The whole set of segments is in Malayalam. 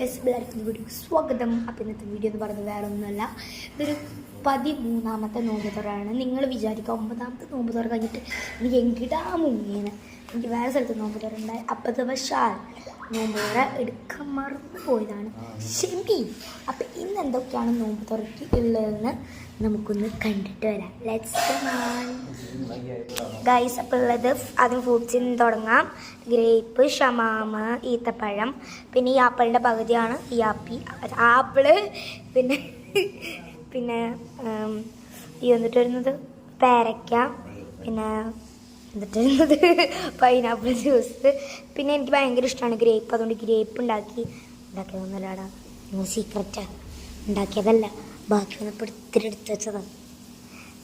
എല്ലാവർക്കും വീഡിയോ സ്വാഗതം. അപ്പോൾ ഇന്നത്തെ വീഡിയോ എന്ന് പറയുന്നത് വേറെ ഒന്നുമല്ല, ഇതൊരു 13ാമത്തെ നോമ്പ് തുറയാണ്. നിങ്ങൾ വിചാരിക്കുക 9ാമത്തെ നോമ്പ് തുറ കഴിഞ്ഞിട്ട് എനിക്ക് എങ്കിടാ മുങ്ങിയാണ്. എനിക്ക് വേറെ സ്ഥലത്ത് നോമ്പ് തുറ ഉണ്ടായി. അപ്പോഴത്തെ പക്ഷാൽ നോമ്പ് തുറ എടുക്കാൻ മറന്നു പോയതാണ്, ക്ഷമി. അപ്പം ഇന്ന് എന്തൊക്കെയാണ് നോമ്പ് തുറയ്ക്ക് ഉള്ളതെന്ന് നമുക്കൊന്ന് കണ്ടിട്ട് വരാം. Let's guys. അപ്പോൾ ഉള്ളത് ആദ്യം ഫ്രൂട്ട്സിൽ നിന്ന് തുടങ്ങാം. ഗ്രേപ്പ്, ഷമാമ്, ഈത്തപ്പഴം, പിന്നെ ഈ ആപ്പിളിൻ്റെ പകുതിയാണ് ഈ ആപ്പിള്, പിന്നെ പിന്നെ ഈ വന്നിട്ട് വരുന്നത് പേരയ്ക്ക, പിന്നെ എന്നിട്ട് വരുന്നത് പൈനാപ്പിൾ ജ്യൂസ്. പിന്നെ എനിക്ക് ഭയങ്കര ഇഷ്ടമാണ് ഗ്രേപ്പ്, അതുകൊണ്ട് ഗ്രേപ്പ് ഉണ്ടാക്കിയതൊന്നുമല്ലാടാ, സീക്രറ്റ് ഉണ്ടാക്കിയതല്ല, ബാക്കി വന്നപ്പോൾ ഇത്തിരി എടുത്ത് വെച്ചതാണ്.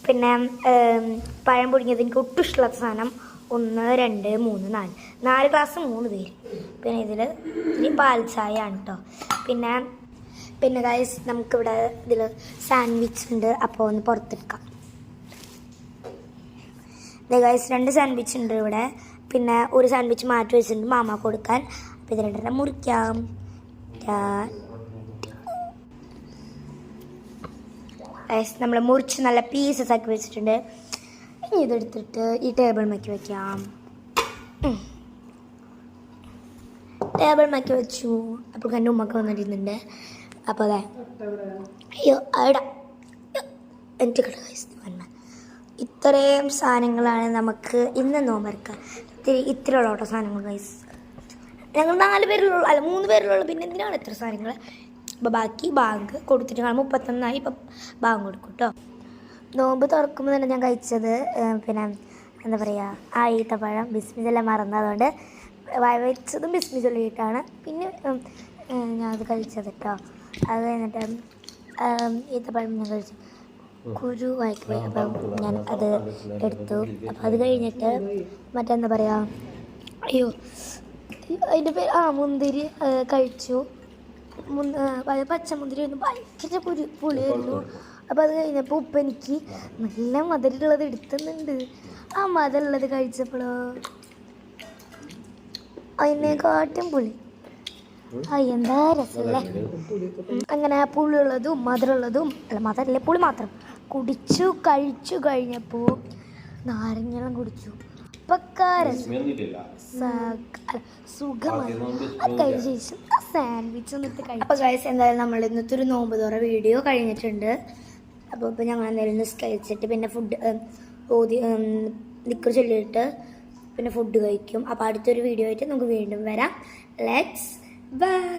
പിന്നെ പഴം പൊടിഞ്ഞത് എനിക്ക് ഒട്ടും ഇഷ്ടമുള്ള സാധനം. 1, 2, 3, 4 ഗ്ലാസ് 3 പേര്. പിന്നെ ഇതിൽ പാൽ ചായ ആണ് കേട്ടോ. പിന്നെ ഗൈസ് നമുക്കിവിടെ ഇതിൽ സാൻഡ്വിച്ച് ഉണ്ട്, അപ്പോൾ ഒന്ന് പുറത്തെടുക്കാം. ഗൈസ് 2 സാൻഡ്വിച്ച് ഉണ്ട് ഇവിടെ. പിന്നെ ഒരു സാൻഡ്വിച്ച് മാറ്റി വെച്ചിട്ടുണ്ട് മാമ കൊടുക്കാൻ. അപ്പോൾ ഇത് 2 മുറിക്കാം. നമ്മൾ മുറിച്ച് നല്ല പീസസ് ആക്കി വെച്ചിട്ടുണ്ട്. ഇനി ഇതെടുത്തിട്ട് ഈ ടേബിൾ മക്കി വയ്ക്കാം. ടേബിൾ മക്കി വെച്ചു. അപ്പോൾ എൻ്റെ ഉമ്മക്ക് വന്നിരുന്നുണ്ട്. അപ്പോൾ അതെ, അയ്യോ അവിടെ എൻ്റെ കട ഇത്രയും സാധനങ്ങളാണ് നമുക്ക് ഇന്ന് നോമ്പറക്കാം. ഇത്രയുള്ള ഓട്ടോ സാധനങ്ങൾ ഗൈസ്. ഞങ്ങൾ 4 പേരുള്ള, അല്ല 3 പേരുള്ള, പിന്നെ എന്തിനാണ് ഇത്ര സാധനങ്ങൾ. അപ്പോൾ ബാക്കി ബാങ്ക് കൊടുത്തിട്ട് 31 ഇപ്പം ബാങ്ക് കൊടുക്കും കേട്ടോ. നോമ്പ് തുറക്കുമ്പോൾ തന്നെ ഞാൻ കഴിച്ചത് പിന്നെ എന്താ പറയുക, ഈത്തപ്പഴം ബിസ്മിച്ചെല്ലാം മറന്നതുകൊണ്ട് വെച്ചതും ബിസ്മി ചൊല്ലിയിട്ടാണ് പിന്നെ ഞാൻ അത് കഴിച്ചത് കേട്ടോ. അത് കഴിഞ്ഞിട്ട് ഈത്തപ്പഴം ഞാൻ കഴിച്ചു, കുരു വായിക്കുപോയി. അപ്പം ഞാൻ അത് എടുത്തു. അപ്പം അത് കഴിഞ്ഞിട്ട് മറ്റെന്താ പറയുക, അയ്യോ അതിൻ്റെ പേര് മുന്തിരി കഴിച്ചു. പച്ചമുന്തിരി ആയിരുന്നു, ഭയങ്കര പുളിയായിരുന്നു. അപ്പോൾ അത് കഴിഞ്ഞപ്പോൾ ഉപ്പ എനിക്ക് നല്ല മധുരമുള്ളത് എടുത്തുന്നുണ്ട്. ആ മധുരമുള്ളത് കഴിച്ചപ്പോഴോ അതിനെക്കാട്ടും പുളി. എന്താ രസമല്ലേ. അങ്ങനെ പുളിയുള്ളതും മധുരമുള്ളതും, അല്ല മധുരല്ലേ പുളി മാത്രം കഴിച്ചു കഴിഞ്ഞപ്പോൾ നാരങ്ങെല്ലാം കുടിച്ചു. സുഖമായി. അത് കഴിഞ്ഞ ശേഷം സാൻഡ്വിച്ച് ഒന്നിട്ട് കഴിച്ചു. അപ്പോൾ ഗൈസ് എന്തായാലും നമ്മൾ ഇന്നത്തെ ഒരു നോമ്പ് തുറ വീഡിയോ കഴിഞ്ഞിട്ടുണ്ട്. അപ്പോൾ ഇപ്പോൾ ഞങ്ങൾ എന്തായാലും നിസ്കരിച്ചിട്ട് പിന്നെ ദിക്ർ ചൊല്ലിയിട്ട് പിന്നെ ഫുഡ് കഴിക്കും. അപ്പോൾ അടുത്തൊരു വീഡിയോ ആയിട്ട് നമുക്ക് വീണ്ടും വരാം. Let's by.